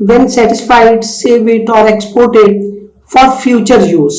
when satisfied, save it or export it for future use۔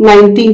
90،